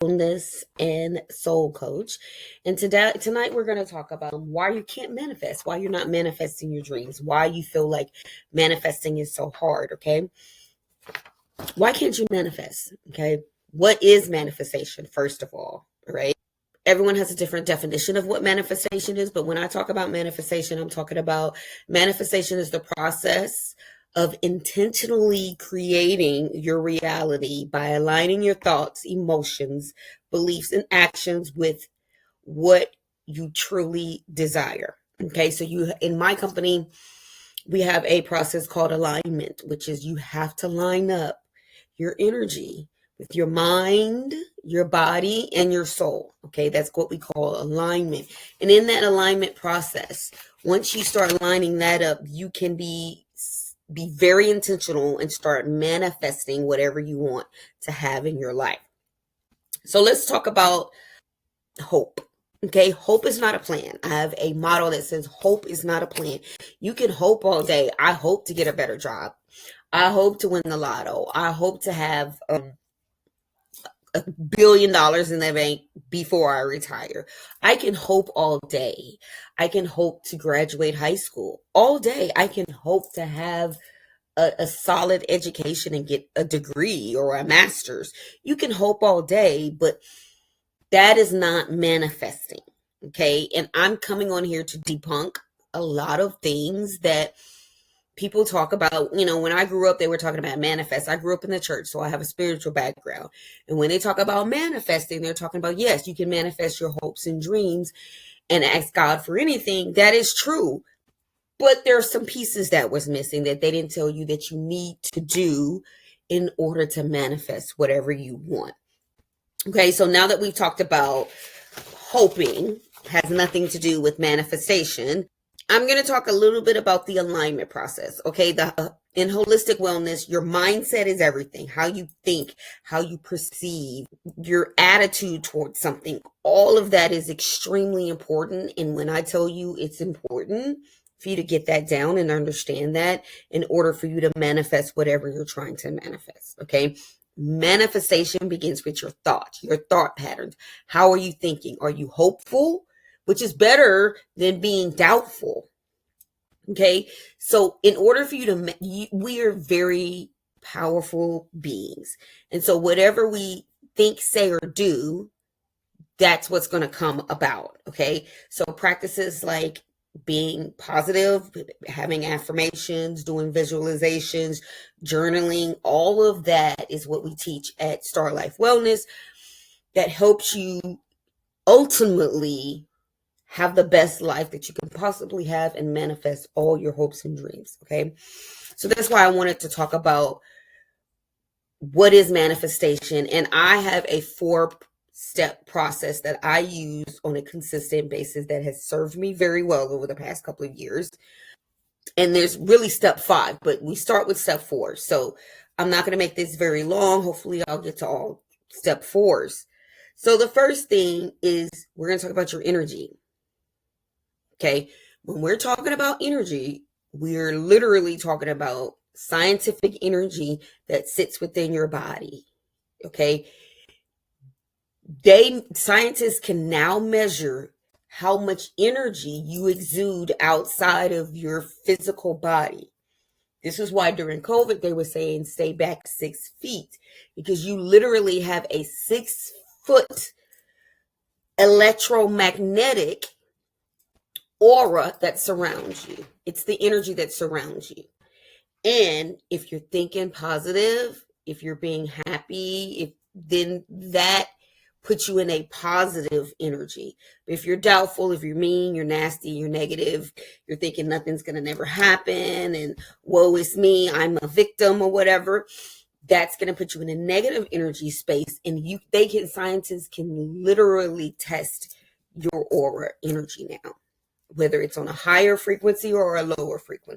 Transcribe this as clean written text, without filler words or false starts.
wellness and soul coach. And tonight we're going to talk about why you can't manifest, why you're not manifesting your dreams, why you feel like manifesting is so hard, okay? Why can't you manifest, okay? What is manifestation, first of all, right? Everyone has a different definition of what manifestation is, but when I talk about manifestation, I'm talking about manifestation is the process of intentionally creating your reality by aligning your thoughts, emotions, beliefs, and actions with what you truly desire. Okay, so in my company, we have a process called alignment, which is you have to line up your energy with your mind, your body, and your soul. Okay, that's what we call alignment. And in that alignment process, once you start lining that up, you can be very intentional and start manifesting whatever you want to have in your life. So let's talk about hope. Okay, hope is not a plan. I have a motto that says hope is not a plan. You can hope all day. I hope to get a better job. I hope to win the lotto. I hope to have $1 billion in the bank before I retire. I can hope all day. I can hope to graduate high school all day. I can hope to have a solid education and get a degree or a master's. You can hope all day, but that is not manifesting. Okay. And I'm coming on here to debunk a lot of things that people talk about. You know, when I grew up, they were talking about manifest. I grew up in the church, so I have a spiritual background. And when they talk about manifesting, they're talking about, yes, you can manifest your hopes and dreams and ask God for anything. That is true. But there are some pieces that was missing that they didn't tell you that you need to do in order to manifest whatever you want. Okay, so now that we've talked about hoping has nothing to do with manifestation, I'm going to talk a little bit about the alignment process. Okay, in holistic wellness, your mindset is everything. How you think, how you perceive, your attitude towards something, all of that is extremely important. And when I tell you it's important for you to get that down and understand that in order for you to manifest whatever you're trying to manifest. Okay, manifestation begins with your thoughts, your thought patterns. How are you thinking? Are you hopeful? Which is better than being doubtful. Okay, so in order for you to, we are very powerful beings. And so whatever we think, say, or do, that's what's going to come about. Okay, so practices like being positive, having affirmations, doing visualizations, journaling, all of that is what we teach at Star Life Wellness that helps you ultimately have the best life that you can possibly have and manifest all your hopes and dreams. Okay, so that's why I wanted to talk about what is manifestation. And I have a 4-step process that I use on a consistent basis that has served me very well over the past couple of years. And there's really step 5, but we start with step 4. So I'm not going to make this very long. Hopefully I'll get to all step 4s. So the first thing is we're going to talk about your energy. Okay, when we're talking about energy, we're literally talking about scientific energy that sits within your body. Okay, scientists can now measure how much energy you exude outside of your physical body. This is why during COVID they were saying stay back 6 feet, because you literally have a 6-foot electromagnetic aura that surrounds you. It's the energy that surrounds you. And if you're thinking positive, if you're being happy, then that puts you in a positive energy. But if you're doubtful, if you're mean, you're nasty, you're negative, you're thinking nothing's going to never happen and woe is me, I'm a victim or whatever, that's going to put you in a negative energy space. And scientists can literally test your aura energy now, whether it's on a higher frequency or a lower frequency.